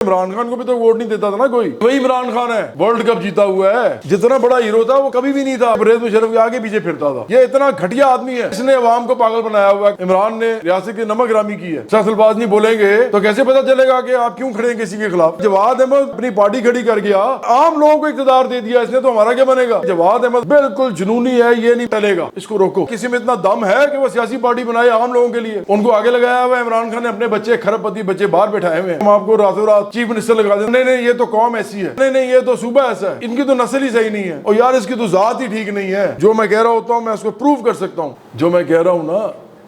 عمران خان کو بھی تو ووٹ نہیں دیتا تھا نا کوئی. وہی عمران خان ہے, ورلڈ کپ جیتا ہوا ہے. جتنا بڑا ہیرو تھا وہ کبھی بھی نہیں تھا پرویز مشرف کے آگے پیچھے پھرتا تھا. یہ اتنا گھٹیا آدمی ہے, اس نے عوام کو پاگل بنایا ہوا ہے. عمران نے ریاست کی نمک رامی کی ہے. سیاست الفاظ نہیں بولیں گے تو کیسے پتا چلے گا کہ آپ کیوں کھڑے ہیں کسی کے خلاف. جواد احمد اپنی پارٹی کھڑی کر گیا, عام لوگوں کو اقتدار دے دیا اس نے, تو ہمارا کیا بنے گا. جواد احمد بالکل جنونی ہے, یہ نہیں چلے گا, اس کو روکو. کسی میں اتنا دم ہے کہ وہ سیاسی پارٹی بنائے عام لوگوں کے لیے. ان کو آگے لگایا ہوا ہے. عمران خان نے اپنے بچے کھرب پتی بچے باہر بٹھائے ہوئے ہیں. ہم آپ کو راتوں رات چیف منسٹر لگا دیں, نہیں یہ تو قوم ایسی ہے, نہیں یہ تو صوبہ ایسا ہے, ان کی تو نسل ہی صحیح نہیں ہے, اور یار اس کی تو ذات ہی ٹھیک نہیں ہے. جو میں کہہ رہا ہوتا ہوں میں اس کو پروف کر سکتا ہوں. جو میں کہہ رہا ہوں نا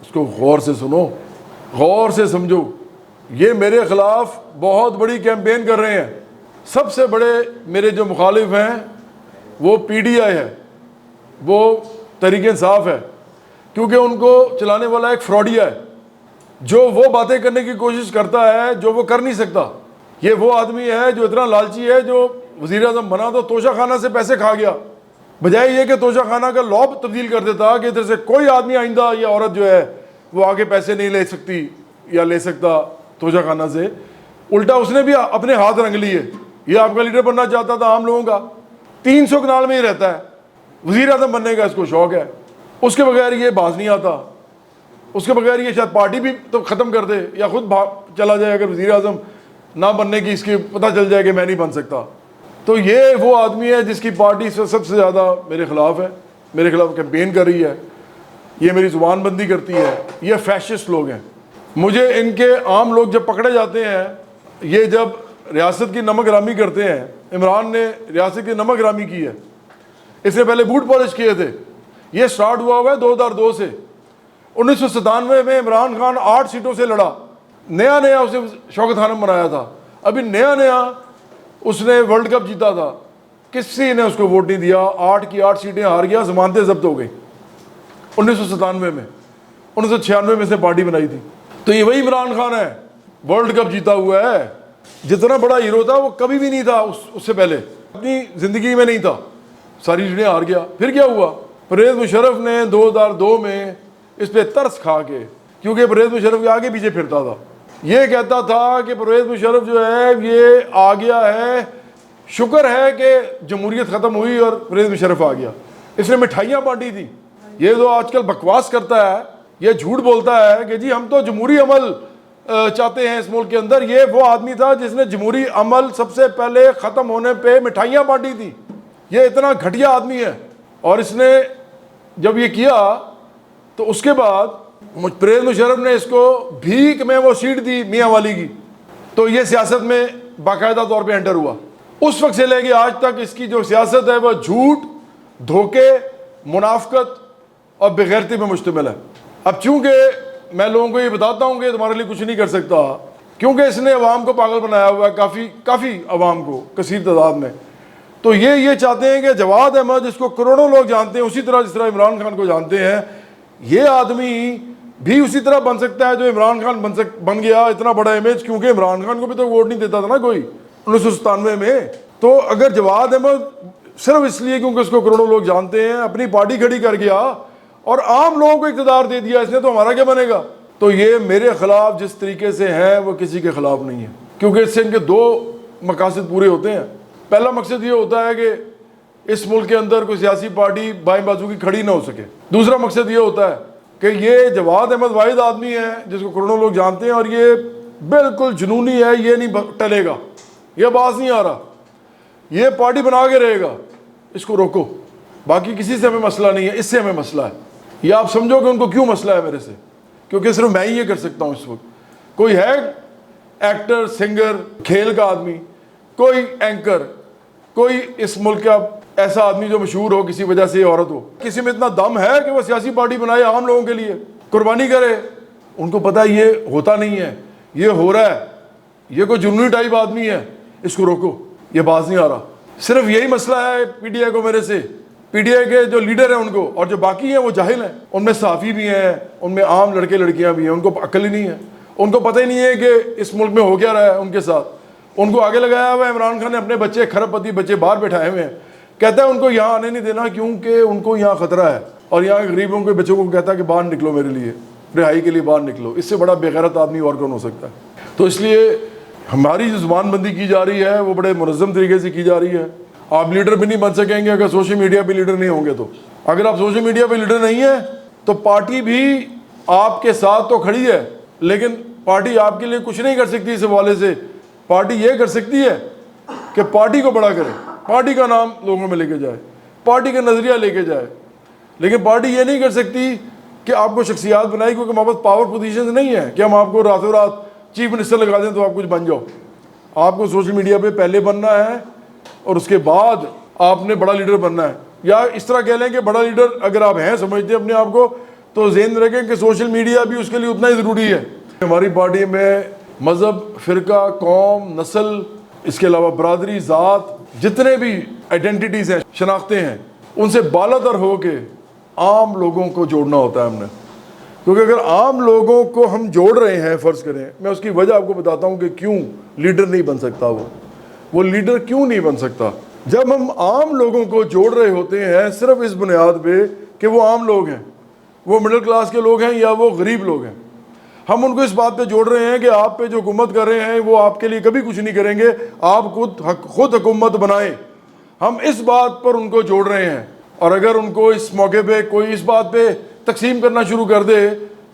اس کو غور سے سنو, غور سے سمجھو. یہ میرے خلاف بہت بڑی کیمپین کر رہے ہیں. سب سے بڑے میرے جو مخالف ہیں وہ پی ڈی آئی ہے, وہ تحریک انصاف ہے, کیونکہ ان کو چلانے والا ایک فراڈیا ہے جو وہ باتیں کرنے کی کوشش کرتا ہے جو وہ کر نہیں سکتا. یہ وہ آدمی ہے جو اتنا لالچی ہے, جو وزیر اعظم بنا تو توشہ خانہ سے پیسے کھا گیا, بجائے یہ کہ توشہ خانہ کا لاب تبدیل کر دیتا کہ ادھر سے کوئی آدمی آئندہ یا عورت جو ہے وہ آگے پیسے نہیں لے سکتی یا لے سکتا توشہ خانہ سے. الٹا اس نے بھی اپنے ہاتھ رنگ لیے. یہ آپ کا لیڈر بننا چاہتا تھا عام لوگوں کا, 300 کنال میں ہی رہتا ہے, وزیر اعظم بننے کا اس کو شوق ہے. اس کے بغیر یہ باز نہیں آتا, اس کے بغیر یہ شاید پارٹی بھی تو ختم کر دے یا خود چلا جائے اگر وزیر اعظم نہ بننے کی اس کی پتہ چل جائے کہ میں نہیں بن سکتا. تو یہ وہ آدمی ہے جس کی پارٹی سب سے زیادہ میرے خلاف ہے, میرے خلاف کیمپین کر رہی ہے, یہ میری زبان بندی کرتی ہے. یہ فیشسٹ لوگ ہیں. مجھے ان کے عام لوگ جب پکڑے جاتے ہیں, یہ جب ریاست کی نمک رانی کرتے ہیں, عمران نے ریاست کی نمک رانی کی ہے, اس سے پہلے بوٹ پالش کیے تھے. یہ سٹارٹ ہوا ہے 2002 سے. 1997 میں عمران خان 8 سیٹوں سے لڑا, نیا اسے شوکت خانم بنایا تھا, ابھی نیا اس نے ورلڈ کپ جیتا تھا, کسی نے اس کو ووٹ نہیں دیا. 8 کی 8 سیٹیں ہار گیا, ضمانتیں ضبط ہو گئی 1997 میں. 1996 میں اس نے پارٹی بنائی تھی. تو یہ وہی عمران خان ہے, ورلڈ کپ جیتا ہوا ہے. جتنا بڑا ہیرو تھا وہ کبھی بھی نہیں تھا اس سے پہلے, اپنی زندگی میں نہیں تھا, ساری سیٹیں ہار گیا. پھر کیا ہوا, پرویز مشرف نے 2002 میں اس پہ ترس کھا کے, کیونکہ پرویز مشرف کے آگے پیچھے پھرتا تھا, یہ کہتا تھا کہ پرویز مشرف جو ہے یہ آ گیا ہے, شکر ہے کہ جمہوریت ختم ہوئی اور پرویز مشرف آ گیا. اس نے مٹھائیاں بانٹی تھی. یہ تو آج کل بکواس کرتا ہے, یہ جھوٹ بولتا ہے کہ جی ہم تو جمہوری عمل چاہتے ہیں اس ملک کے اندر. یہ وہ آدمی تھا جس نے جمہوری عمل سب سے پہلے ختم ہونے پہ مٹھائیاں بانٹی تھی. یہ اتنا گھٹیا آدمی ہے. اور اس نے جب یہ کیا تو اس کے بعد پرویز مشرف نے اس کو بھیک میں وہ سیٹ دی میاں والی کی, تو یہ سیاست میں باقاعدہ طور پہ انٹر ہوا. اس وقت سے لے کے آج تک اس کی جو سیاست ہے وہ جھوٹ, دھوکے, منافقت اور بغیرتی پہ مشتمل ہے. اب چونکہ میں لوگوں کو یہ بتاتا ہوں کہ تمہارے لیے کچھ نہیں کر سکتا, کیونکہ اس نے عوام کو پاگل بنایا ہوا ہے, کافی عوام کو, کثیر تعداد میں. تو یہ چاہتے ہیں کہ جواد احمد جس کو کروڑوں لوگ جانتے ہیں اسی طرح جس طرح عمران خان کو جانتے ہیں, یہ آدمی بھی اسی طرح بن سکتا ہے جو عمران خان بن گیا. اتنا بڑا امیج, کیونکہ عمران خان کو بھی تو ووٹ نہیں دیتا تھا نا کوئی 1997 میں. تو اگر جواد احمد صرف اس لیے کیونکہ اس کو کروڑوں لوگ جانتے ہیں اپنی پارٹی کھڑی کر گیا اور عام لوگوں کو اقتدار دے دیا اس نے, تو ہمارا کیا بنے گا. تو یہ میرے خلاف جس طریقے سے ہے وہ کسی کے خلاف نہیں ہے, کیونکہ اس سے ان کے 2 مقاصد پورے ہوتے ہیں. پہلا مقصد یہ ہوتا ہے کہ اس ملک کے اندر کوئی سیاسی پارٹی بائیں بازو کی کھڑی نہ ہو سکے. دوسرا مقصد یہ ہوتا ہے کہ یہ جواد احمد واحد آدمی ہے جس کو کروڑوں لوگ جانتے ہیں اور یہ بالکل جنونی ہے, یہ نہیں ٹلے گا, یہ باز نہیں آ رہا, یہ پارٹی بنا کے رہے گا, اس کو روکو. باقی کسی سے ہمیں مسئلہ نہیں ہے, اس سے ہمیں مسئلہ ہے. یہ آپ سمجھو کہ ان کو کیوں مسئلہ ہے میرے سے, کیونکہ صرف میں ہی یہ کر سکتا ہوں اس وقت. کوئی ہے ایکٹر, سنگر, کھیل کا آدمی, کوئی اینکر, کوئی اس ملک کا ایسا آدمی جو مشہور ہو کسی وجہ سے, عورت ہو, کسی میں اتنا دم ہے کہ وہ سیاسی پارٹی بنائے عام لوگوں کے لیے, قربانی کرے. ان کو پتہ یہ ہوتا نہیں ہے, یہ ہو رہا ہے, یہ کوئی جنونی ٹائپ آدمی ہے, اس کو روکو, یہ باز نہیں آ رہا. صرف یہی مسئلہ ہے پی ڈی آئی کو میرے سے. پی ڈی آئی کے جو لیڈر ہیں ان کو, اور جو باقی ہیں وہ جاہل ہیں. ان میں صحافی بھی ہیں, ان میں عام لڑکے لڑکیاں بھی ہیں, ان کو عقل ہی نہیں ہے, ان کو پتہ ہی نہیں ہے کہ اس ملک میں ہو کیا رہا ہے ان کے ساتھ. ان کو آگے لگایا ہوا ہے. عمران خان نے اپنے بچے کھرب پتی بچے باہر بٹھائے ہوئے ہیں, کہتا ہے ان کو یہاں آنے نہیں دینا کیونکہ ان کو یہاں خطرہ ہے, اور یہاں غریبوں کے بچوں کو کہتا ہے کہ باہر نکلو, میرے لیے رہائی کے لیے باہر نکلو. اس سے بڑا بے غیرت آدمی اور کون ہو سکتا ہے. تو اس لیے ہماری جو زبان بندی کی جا رہی ہے وہ بڑے منظم طریقے سے کی جا رہی ہے. آپ لیڈر بھی نہیں بن سکیں گے اگر سوشل میڈیا پہ لیڈر نہیں ہوں گے. تو اگر آپ سوشل میڈیا پہ لیڈر نہیں ہیں تو پارٹی بھی آپ کے ساتھ تو کھڑی ہے, لیکن پارٹی آپ کے لیے کچھ نہیں کر سکتی. اس حوالے سے پارٹی یہ کر سکتی ہے کہ پارٹی کو بڑا کرے, پارٹی کا نام لوگوں میں لے کے جائے, پارٹی کا نظریہ لے کے جائے. لیکن پارٹی یہ نہیں کر سکتی کہ آپ کو شخصیات بنائی, کیونکہ ہمارے پاس پاور پوزیشنز نہیں ہیں کہ ہم آپ کو راتوں رات چیف منسٹر لگا دیں تو آپ کچھ بن جاؤ. آپ کو سوشل میڈیا پہ پہلے بننا ہے اور اس کے بعد آپ نے بڑا لیڈر بننا ہے. یا اس طرح کہہ لیں کہ بڑا لیڈر اگر آپ ہیں سمجھتے ہیں اپنے آپ کو, تو ذہن رکھیں کہ سوشل میڈیا بھی اس کے لیے اتنا ہی ضروری ہے. ہماری پارٹی میں مذہب, فرقہ, قوم, نسل, اس کے علاوہ برادری, ذات, جتنے بھی آئیڈینٹیٹیز ہیں, شناختیں ہیں, ان سے بالاتر ہو کے عام لوگوں کو جوڑنا ہوتا ہے ہم نے. کیونکہ اگر عام لوگوں کو ہم جوڑ رہے ہیں, فرض کریں, میں اس کی وجہ آپ کو بتاتا ہوں کہ کیوں لیڈر نہیں بن سکتا. وہ لیڈر کیوں نہیں بن سکتا. جب ہم عام لوگوں کو جوڑ رہے ہوتے ہیں صرف اس بنیاد پہ کہ وہ عام لوگ ہیں, وہ مڈل کلاس کے لوگ ہیں یا وہ غریب لوگ ہیں, ہم ان کو اس بات پہ جوڑ رہے ہیں کہ آپ پہ جو حکومت کر رہے ہیں وہ آپ کے لیے کبھی کچھ نہیں کریں گے, آپ خود حکومت بنائیں. ہم اس بات پر ان کو جوڑ رہے ہیں. اور اگر ان کو اس موقع پہ کوئی اس بات پہ تقسیم کرنا شروع کر دے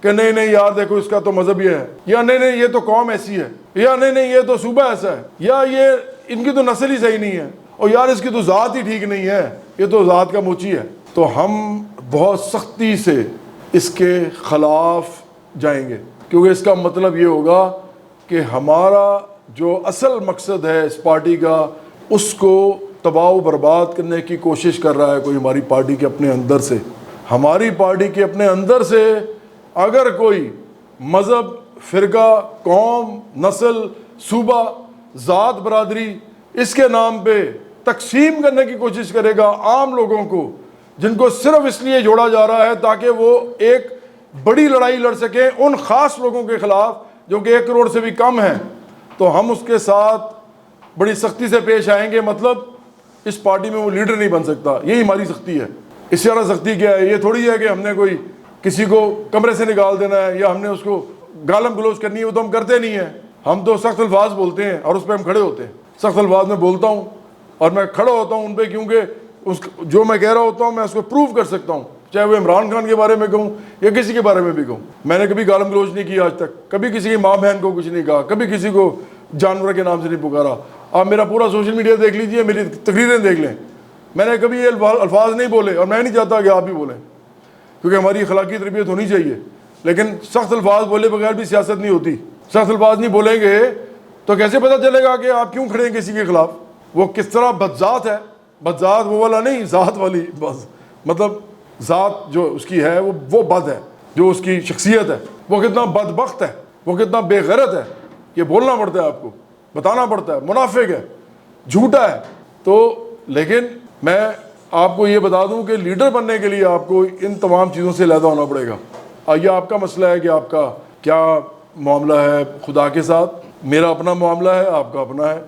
کہ نہیں نہیں یار دیکھو اس کا تو مذہب یہ ہے, یا نہیں نہیں یہ تو قوم ایسی ہے, یا نہیں نہیں یہ تو صوبہ ایسا ہے, یا یہ ان کی تو نسل ہی صحیح نہیں ہے, اور یار اس کی تو ذات ہی ٹھیک نہیں ہے, یہ تو ذات کا موچی ہے, تو ہم بہت سختی سے اس کے خلاف جائیں گے. کیونکہ اس کا مطلب یہ ہوگا کہ ہمارا جو اصل مقصد ہے اس پارٹی کا, اس کو تباہ و برباد کرنے کی کوشش کر رہا ہے کوئی ہماری پارٹی کے اپنے اندر سے. ہماری پارٹی کے اپنے اندر سے اگر کوئی مذہب, فرقہ, قوم, نسل, صوبہ, ذات, برادری, اس کے نام پہ تقسیم کرنے کی کوشش کرے گا عام لوگوں کو, جن کو صرف اس لیے جوڑا جا رہا ہے تاکہ وہ ایک بڑی لڑائی لڑ سکیں ان خاص لوگوں کے خلاف جو کہ 1 کروڑ سے بھی کم ہیں, تو ہم اس کے ساتھ بڑی سختی سے پیش آئیں گے. مطلب اس پارٹی میں وہ لیڈر نہیں بن سکتا, یہی ہماری سختی ہے. اس سے زیادہ سختی کیا ہے؟ یہ تھوڑی ہے کہ ہم نے کوئی کسی کو کمرے سے نکال دینا ہے یا ہم نے اس کو گالم گلوچ کرنی ہے, وہ تو ہم کرتے نہیں ہیں. ہم تو سخت الفاظ بولتے ہیں اور اس پہ ہم کھڑے ہوتے ہیں. سخت الفاظ میں بولتا ہوں اور میں کھڑا ہوتا ہوں ان پہ, کیونکہ جو میں کہہ رہا ہوتا ہوں میں اس کو پروف کر سکتا ہوں, چاہے وہ عمران خان کے بارے میں کہوں یا کسی کے بارے میں بھی کہوں. میں نے کبھی گالم گلوچ نہیں کیا آج تک, کبھی کسی کی ماں بہن کو کچھ نہیں کہا, کبھی کسی کو جانور کے نام سے نہیں پکارا. آپ میرا پورا سوشل میڈیا دیکھ لیجئے, میری تقریریں دیکھ لیں, میں نے کبھی یہ الفاظ نہیں بولے اور میں نہیں چاہتا کہ آپ بھی بولیں, کیونکہ ہماری اخلاقی تربیت ہونی چاہیے. لیکن سخت الفاظ بولے بغیر بھی سیاست نہیں ہوتی. سخت الفاظ نہیں بولیں گے تو کیسے پتہ چلے گا کہ آپ کیوں کھڑے ہیں کسی کے خلاف. وہ کس طرح بدذات ہے, بدذات وہ والا نہیں, ذات والی بس, مطلب ذات جو اس کی ہے وہ بد ہے, جو اس کی شخصیت ہے وہ کتنا بدبخت ہے, وہ کتنا بے غیرت ہے, یہ بولنا پڑتا ہے, آپ کو بتانا پڑتا ہے, منافق ہے, جھوٹا ہے. تو لیکن میں آپ کو یہ بتا دوں کہ لیڈر بننے کے لیے آپ کو ان تمام چیزوں سے علیحدہ ہونا پڑے گا. یہ آپ کا مسئلہ ہے کہ آپ کا کیا معاملہ ہے خدا کے ساتھ, میرا اپنا معاملہ ہے, آپ کا اپنا ہے.